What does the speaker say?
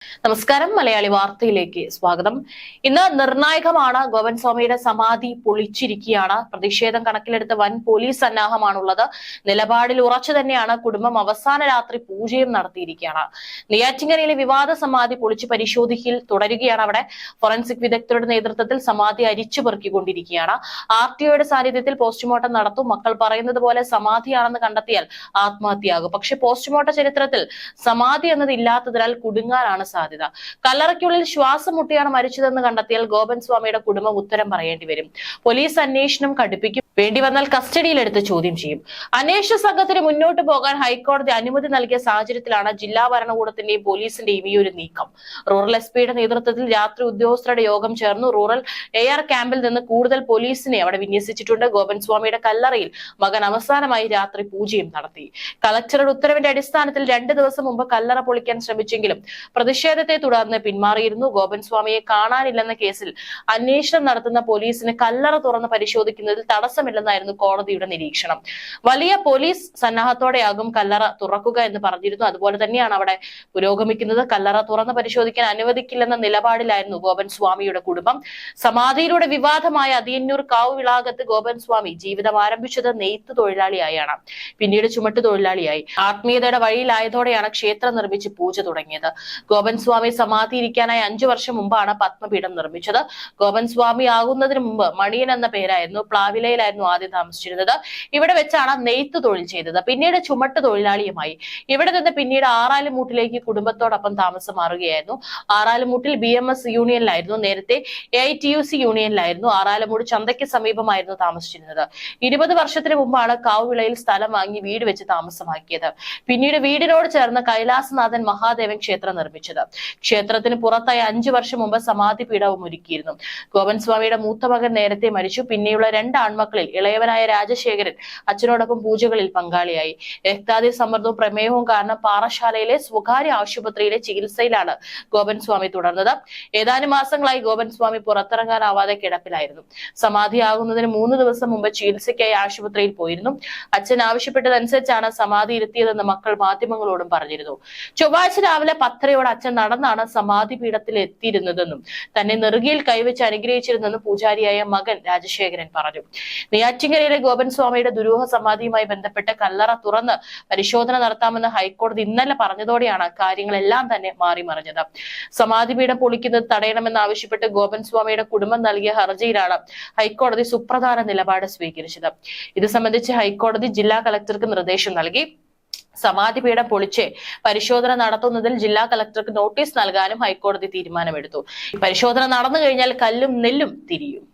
നമസ്കാരം. മലയാളി വാർത്തയിലേക്ക് സ്വാഗതം. ഇന്ന് നിർണായകമാണ്. ഗോവിൻ സ്വാമിയുടെ സമാധി പൊളിച്ചിരിക്കുകയാണ്. പ്രതിഷേധം കണക്കിലെടുത്ത് വൻ പോലീസ് സന്നാഹമാണുള്ളത്. നിലപാടിൽ ഉറച്ചു തന്നെയാണ് കുടുംബം. അവസാന രാത്രി പൂജയും നടത്തിയിരിക്കുകയാണ്. നെയ്യാറ്റിൻകരയിലെ വിവാദ സമാധി പൊളിച്ച് പരിശോധിക്കൽ തുടരുകയാണ്. അവിടെ ഫോറൻസിക് വിദഗ്ധരുടെ നേതൃത്വത്തിൽ സമാധി അരിച്ചു പെറുക്കിക്കൊണ്ടിരിക്കുകയാണ്. RTOയുടെ സാന്നിധ്യത്തിൽ പോസ്റ്റ്മോർട്ടം നടത്തും. മക്കൾ പറയുന്നത് പോലെ സമാധിയാണെന്ന് കണ്ടെത്തിയാൽ ആത്മഹത്യയാകും. പക്ഷെ പോസ്റ്റ്മോർട്ട ചരിത്രത്തിൽ സമാധി എന്നത് ഇല്ലാത്തതിനാൽ കുടുങ്ങാനാണ് സാധ്യത. കല്ലറയ്ക്കുള്ളിൽ ശ്വാസം മുട്ടിയാണ് മരിച്ചതെന്ന് കണ്ടെത്തിയാൽ ഗോവിൻ സ്വാമിയുടെ കുടുംബം ഉത്തരം പറയേണ്ടി വരും. പോലീസ് അന്വേഷണം കടുപ്പിക്കും. വേണ്ടി വന്നാൽ കസ്റ്റഡിയിലെടുത്ത് ചോദ്യം ചെയ്യും. അന്വേഷണ സംഘത്തിന് മുന്നോട്ട് പോകാൻ ഹൈക്കോടതി അനുമതി നൽകിയ സാഹചര്യത്തിലാണ് ജില്ലാ ഭരണകൂടത്തിന്റെയും പോലീസിന്റെയും ഈ ഒരു നീക്കം. റൂറൽ SP നേതൃത്വത്തിൽ രാത്രി ഉദ്യോഗസ്ഥരുടെ യോഗം ചേർന്നു. റൂറൽ AR ക്യാമ്പിൽ നിന്ന് കൂടുതൽ പോലീസിനെ അവിടെ വിന്യസിച്ചിട്ടുണ്ട്. ഗോവിൻ സ്വാമിയുടെ കല്ലറയിൽ മകൻ അവസാനമായി രാത്രി പൂജയും നടത്തി. കളക്ടറുടെ ഉത്തരവിന്റെ അടിസ്ഥാനത്തിൽ 2 ദിവസം മുമ്പ് കല്ലറ പൊളിക്കാൻ ശ്രമിച്ചെങ്കിലും പ്രതിഷേധത്തെ തുടർന്ന് പിന്മാറിയിരുന്നു. ഗോവിൻ സ്വാമിയെ കാണാനില്ലെന്ന കേസിൽ അന്വേഷണം നടത്തുന്ന പോലീസിന് കല്ലറ തുറന്ന് പരിശോധിക്കുന്നതിൽ തടസ്സമില്ലെന്നായിരുന്നു കോടതിയുടെ നിരീക്ഷണം. വലിയ പോലീസ് സന്നാഹത്തോടെയാകും കല്ലറ തുറക്കുക എന്ന് പറഞ്ഞിരുന്നു. അതുപോലെ തന്നെയാണ് അവിടെ പുരോഗമിക്കുന്നത്. കല്ലറ തുറന്ന് പരിശോധിക്കാൻ അനുവദിക്കില്ലെന്ന നിലപാടിലായിരുന്നു ഗോവിൻ സ്വാമിയുടെ കുടുംബം. സമാധിയിലൂടെ വിവാദമായ അതിയന്നൂർ കാവ് വിളാകത്ത് ഗോവിൻ സ്വാമി ജീവിതം ആരംഭിച്ചത് നെയ്ത്ത് തൊഴിലാളിയായാണ്. പിന്നീട് ചുമട്ട് തൊഴിലാളിയായി. ആത്മീയതയുടെ വഴിയിലായതോടെയാണ് ക്ഷേത്രം നിർമ്മിച്ച് പൂജ തുടങ്ങിയത്. ഗോവിൻ സ്വാമി സമാധി ഇരിക്കാനായി 5 വർഷം മുമ്പാണ് പത്മപീഠം നിർമ്മിച്ചത്. ഗോവിൻ സ്വാമി ആകുന്നതിന് മുമ്പ് മണിയൻ എന്ന പേരായിരുന്നു. പ്ലാവിലയിലായിരുന്നു ആദ്യം താമസിച്ചിരുന്നത്. ഇവിടെ വെച്ചാണ് നെയ്ത്ത് തൊഴിൽ ചെയ്തത്. പിന്നീട് ചുമട്ട് തൊഴിലാളിയുമായി. ഇവിടെ നിന്ന് പിന്നീട് ആറാലുമൂട്ടിലേക്ക് കുടുംബത്തോടൊപ്പം താമസം മാറുകയായിരുന്നു. ആറാലുമൂട്ടിൽ BMS യൂണിയനിലായിരുന്നു. നേരത്തെ AITUC യൂണിയനിലായിരുന്നു. ആറാലുമൂട് ചന്തയ്ക്ക് സമീപമായിരുന്നു താമസിച്ചിരുന്നത്. 20 വർഷത്തിന് മുമ്പാണ് കാവുവിളയിൽ സ്ഥലം വാങ്ങി വീട് വെച്ച് താമസമാക്കിയത്. പിന്നീട് വീടിനോട് ചേർന്ന് കൈലാസനാഥൻ മഹാദേവൻ ക്ഷേത്രം നിർമ്മിച്ചത്. ക്ഷേത്രത്തിന് പുറത്തായി 5 വർഷം മുമ്പ് സമാധി പീഠവും ഒരുക്കിയിരുന്നു. ഗോവിൻ സ്വാമിയുടെ മൂത്ത മകൻ നേരത്തെ മരിച്ചു. പിന്നെയുള്ള 2 ആൺമക്കളിൽ ഇളയവനായ രാജശേഖരൻ അച്ഛനോടൊപ്പം പൂജകളിൽ പങ്കാളിയായി. രക്താതി സമ്മർദ്ദവും പ്രമേഹവും കാരണം പാറശാലയിലെ സ്വകാര്യ ആശുപത്രിയിലെ ചികിത്സയിലാണ് ഗോവിൻ സ്വാമി തുടർന്നത്. ഏതാനും മാസങ്ങളായി ഗോവിൻ സ്വാമി പുറത്തിറങ്ങാനാവാതെ കിടപ്പിലായിരുന്നു. സമാധിയാകുന്നതിന് 3 ദിവസം മുമ്പ് ചികിത്സയ്ക്കായി ആശുപത്രിയിൽ പോയിരുന്നു. അച്ഛൻ ആവശ്യപ്പെട്ടതനുസരിച്ചാണ് സമാധി ഇരുത്തിയതെന്ന് മക്കൾ മാധ്യമങ്ങളോടും പറഞ്ഞിരുന്നു. ചൊവ്വാഴ്ച രാവിലെ 10:30 അച്ഛൻ നടന്നാണ് സമാധി പീഠത്തിൽ എത്തിയിരുന്നതെന്നും തന്നെ നെറുകയിൽ കൈവച്ച് അനുഗ്രഹിച്ചിരുന്നെന്നും പൂജാരിയായ മകൻ രാജശേഖരൻ പറഞ്ഞു. നെയ്യാറ്റിൻകരയിലെ ഗോവിൻ സ്വാമിയുടെ ദുരൂഹ സമാധിയുമായി ബന്ധപ്പെട്ട് കല്ലറ തുറന്ന് പരിശോധന നടത്താമെന്ന് ഹൈക്കോടതി ഇന്നലെ പറഞ്ഞതോടെയാണ് കാര്യങ്ങളെല്ലാം തന്നെ മാറിമറിഞ്ഞത്. സമാധി പീഠം പൊളിക്കുന്നത് തടയണമെന്നാവശ്യപ്പെട്ട് ഗോവിൻ സ്വാമിയുടെ കുടുംബം നൽകിയ ഹർജിയിലാണ് ഹൈക്കോടതി സുപ്രധാന നിലപാട് സ്വീകരിച്ചത്. ഇത് സംബന്ധിച്ച് ഹൈക്കോടതി ജില്ലാ കളക്ടർക്ക് നിർദ്ദേശം നൽകി. സമാധി പീഠം പൊളിച്ച് പരിശോധന നടത്തുന്നതിൽ ജില്ലാ കളക്ടർക്ക് നോട്ടീസ് നൽകാനും ഹൈക്കോടതി തീരുമാനമെടുത്തു. പരിശോധന നടന്നു കഴിഞ്ഞാൽ കല്ലും നെല്ലും തിരിയും.